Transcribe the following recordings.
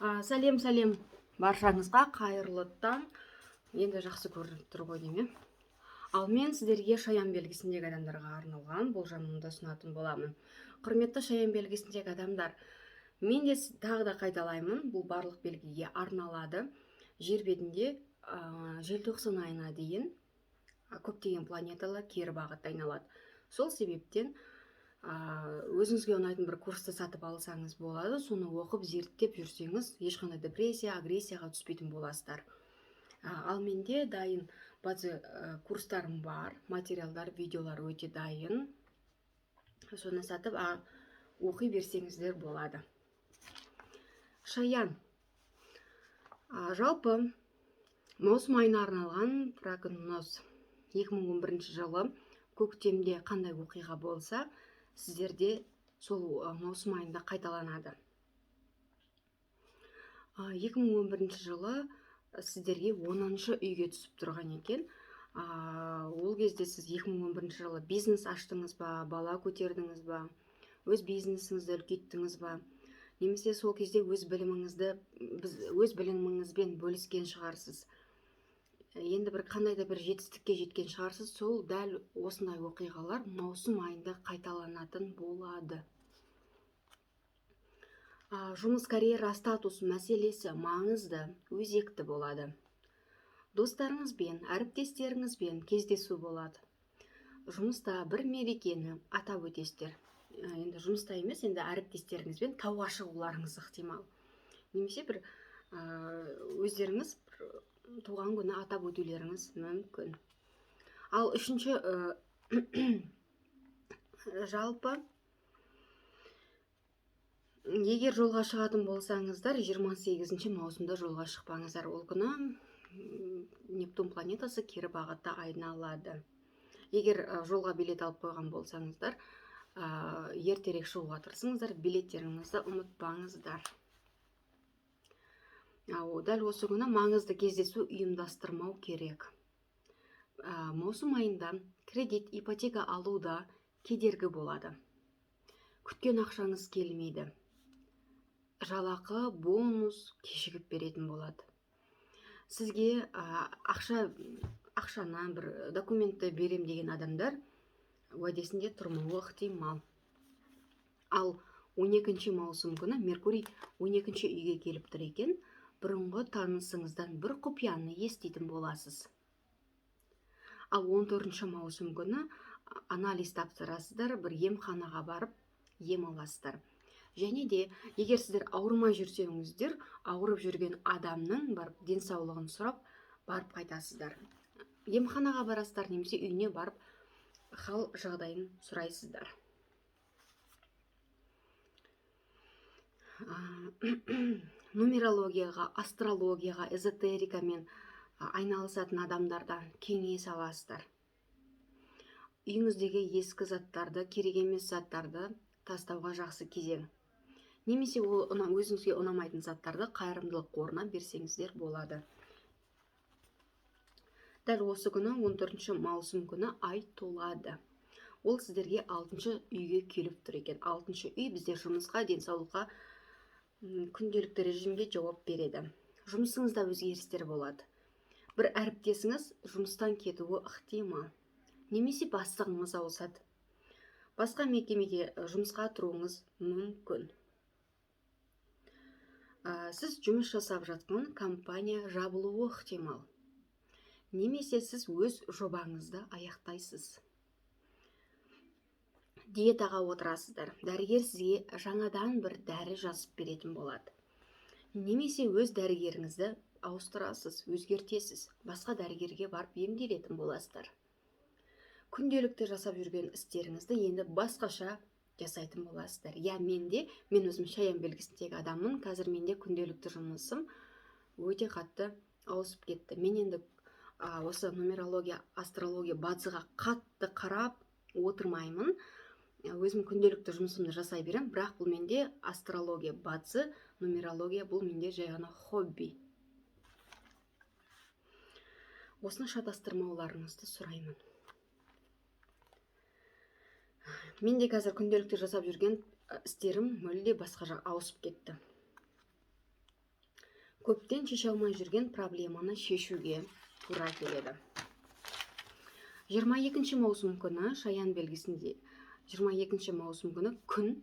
Сәлем баршаңызға қайырлы таң. Енді жақсы көрініп тұр ғой деймін. Ал мен сіздерге шаян белгісіндегі адамдарға арналған болжамымды ұсынатын боламын. Құрметті шаян белгісіндегі адамдар, мен де тағы да қайталаймын, бұл барлық белгіге арналады. Жер бетінде желтоқсан айына дейін көптеген планеталар кері бағытта айналады. Сол себептен өзіңізге ұнайтын бір курсты сатып алсаңыз болады, соны оқып зерттеп жүрсеңіз ешқандай депрессия, агрессияға түспейтін боласыздар. Ал менде дайын базы курстарым бар, материалдар, видеолар өте дайын. Соны сатып оқи берсеңіздер болады. Шаян, жалпы маусым айына арналған прогноз 2011 жылы көктемде қандай оқиға болса, сіздерде сол маусым айында қайталанады. 2011 жылы сіздерге 10-шы үйге түсіп тұрған екен. Ол кезде сіз 2011 жылы бизнес аштыңыз ба, бала көтердіңіз ба, өз бизнесіңізді үлкейттіңіз ба, немесе сол кезде өз біліміңізбен бөліскен шығарсыз. Енді бір қандай да бір жетістікке жеткен шығарсыз, сол дәл осындай оқиғалар маусым айында қайталанатын болады. Жұмыс, карьера, статус мәселесі маңызды, өзекті болады. Достарыңызбен, әріптестеріңізбен кездесу болады. Жұмыста бір мерекені атап өтесіздер. Енді жұмыста емес, енді әріптестеріңізбен тауға шығуларыңыз ықтимал. Немесе бір өздеріңіз туған күні атап өтулеріңіз мүмкін. Ал үшінші жалпы егер жолға шығатын болсаңыздар, 28 маусымда жолға шықпаңыздар. Ол күні Нептун планетасы кері бағытта айналады. Егер жолға билет алып қойған болсаңыздар, ертерек шығуға тырысыңыздар, билеттеріңізді ұмытпаңыздар. Дәл осы күні маңызды кездесу ұйымдастырмау керек. Маусым айында кредит, ипотека алуда кедергі болады. Күткен ақшаңыз келмейді. Жалақы, бонус кешігіп беретін болады. Сізге ақшаны бір документті берем деген адамдар уәдесінде тұрмауы ықтимал. Ал 12 маусым күні Меркурий 12 үйге келіп тұр екен, бұрынғы танысыңыздан бір құпияны еститін боласыз. Ал 14 маусым күні анализ тапсырасыздар, бір емханаға барып ем аласыздар. Және де егер сіздер ауырмай жүрсеңіздер, ауырып жүрген адамның барып денсаулығын сұрап барып қайтасыздар. Емханаға барасыздар, немесе үйіне барып хал жағдайын сұрайсыздар. Нумерологияға, астрологияға, эзотерикамен айналысатын адамдардан кеңес аласыздар. Үйіңіздегі ескі заттарды, керек емес заттарды тастауға жақсы кезең. Немесе өзіңізге ұнамайтын заттарды қайырымдылық қорына берсеңіздер болады. Дәл осы күні 14 маусым күні ай толады. Ол сіздерге 6-шы үйге келіп тұр екен. 6-шы үй бізде жұмысқа, денсаулыққа, күнделікті режимге жауап береді. Жұмысыңызда өзгерістер болады. Бір әріптесіңіз жұмыстан кетуі ықтимал. Немесе бастығыңыз ауысады. Басқа мекемеге жұмысқа тұруыңыз мүмкін. Сіз жұмыс жасап жатқан компания жабылуы ықтимал. Немесе сіз өз жобаңызды аяқтайсыз. Диетаға отырасыздар. Дәрігер сізге жаңадан бір дәрі жазып беретін болады. Немесе өз дәрігеріңізді ауыстырасыз, өзгертесіз. Басқа дәрігерге барып емделетін боласыздар. Күнделікті жасап жүрген істеріңізді енді басқаша жасайтын боласыздар. Мен өзім шаян белгісіндегі адаммын. Қазір менде күнделікті жұмысым өте қатты ауысып кетті. Мен енді осы нумерология, астрология базыға қатты қарап отырмаймын. Өзім күнделікті жұмысымды жасай берем, бірақ бұл менде астрология базы, нумерология бұл менде жай ғана хобби. Осыны шатастырмауларыңызды сұраймын. Менде қазір күнделікті жасап жүрген істерім мүлде басқа жаққа ауысып кетті. көптен шеше алмай жүрген проблеманы шешуге тура келеді. 22 маусым күні шаян белгісінде 22 маусым күні күн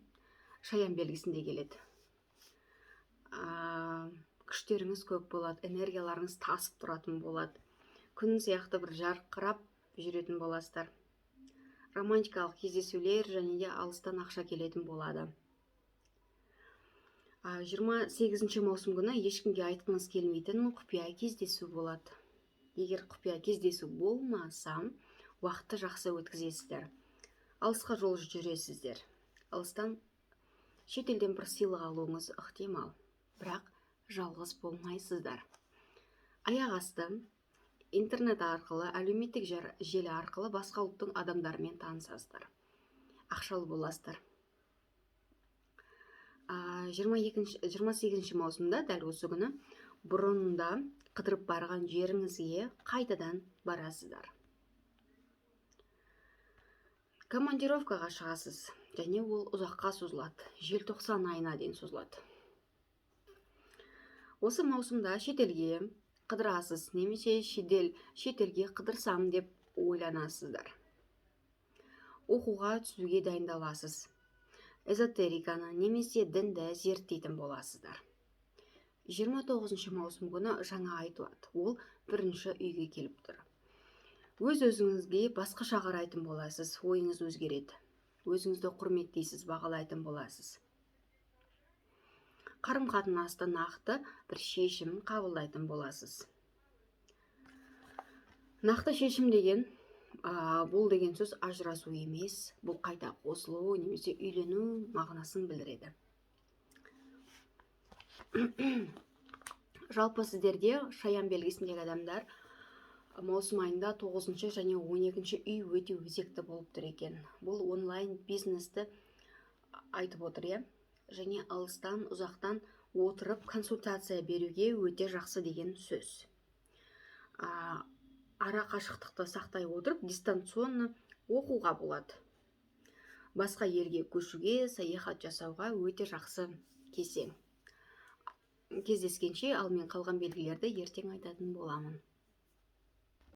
шаян белгісінде келеді. Күштеріңіз көп болады, энергияларыңыз тасып тұратын болады. Күн сияқты бір жарқырап жүретін боласыздар. Романтикалық кездесулер және де алыстан ақша келетін болады. 28 маусым күні ешкімге айтқыңыз келмейтін құпия кездесу болады. Егер құпия кездесу болмаса, уақытты жақсы өткізесіздер. Алысқа жол жүресіздер. Алыстан шетелден бір сыйлық алуыңыз ықтимал, бірақ жалғыз болмайсыздар. Аяқ асты интернет арқылы, әлеуметтік желі арқылы басқа ұлттың адамдарымен танысасыздар. Ақшалы боласыздар. 28 маусымда дәл осы күні бұрында қыдырып барған жеріңізге қайтадан барасыздар. Командировкаға шығасыз, және ол ұзаққа созылады, желтоқсан айына дейін созылады. Осы маусымда шетелге қыдырасыз, немесе шетелге қыдырсам деп ойланасыздар. Оқуға түсуге дайындаласыз. Эзотериканы немесе дінді зерттейтін боласыздар. 29 маусым күні жаңа ай туады. Ол бірінші үйге келіп тұр. Өз-өзіңізге басқаша қарайтын боласыз, ойыңыз өзгереді. Өзіңізді құрметтейсіз, бағалайтын боласыз. Қарым-қатынасты нақты бір шешім қабылдайтын боласыз. Нақты шешім деген, бұл деген сөз ажырасу емес, бұл қайта қосылу немесе үйлену мағынасын білдіреді. Жалпы сіздерде шаян белгісіндегі адамдар маусым айында 9 және 12 үй өте өзекті болып тұр екен. Бұл онлайн бизнесті айтып отыр, және алыстан, ұзақтан отырып консультация беруге өте жақсы деген сөз. Ара қашықтықты сақтай отырып, дистанционны оқуға болады. Басқа елге көшуге, саяхат жасауға өте жақсы кезең. Кездескенше, ал мен қалған белгілерді ертең айтатын боламын.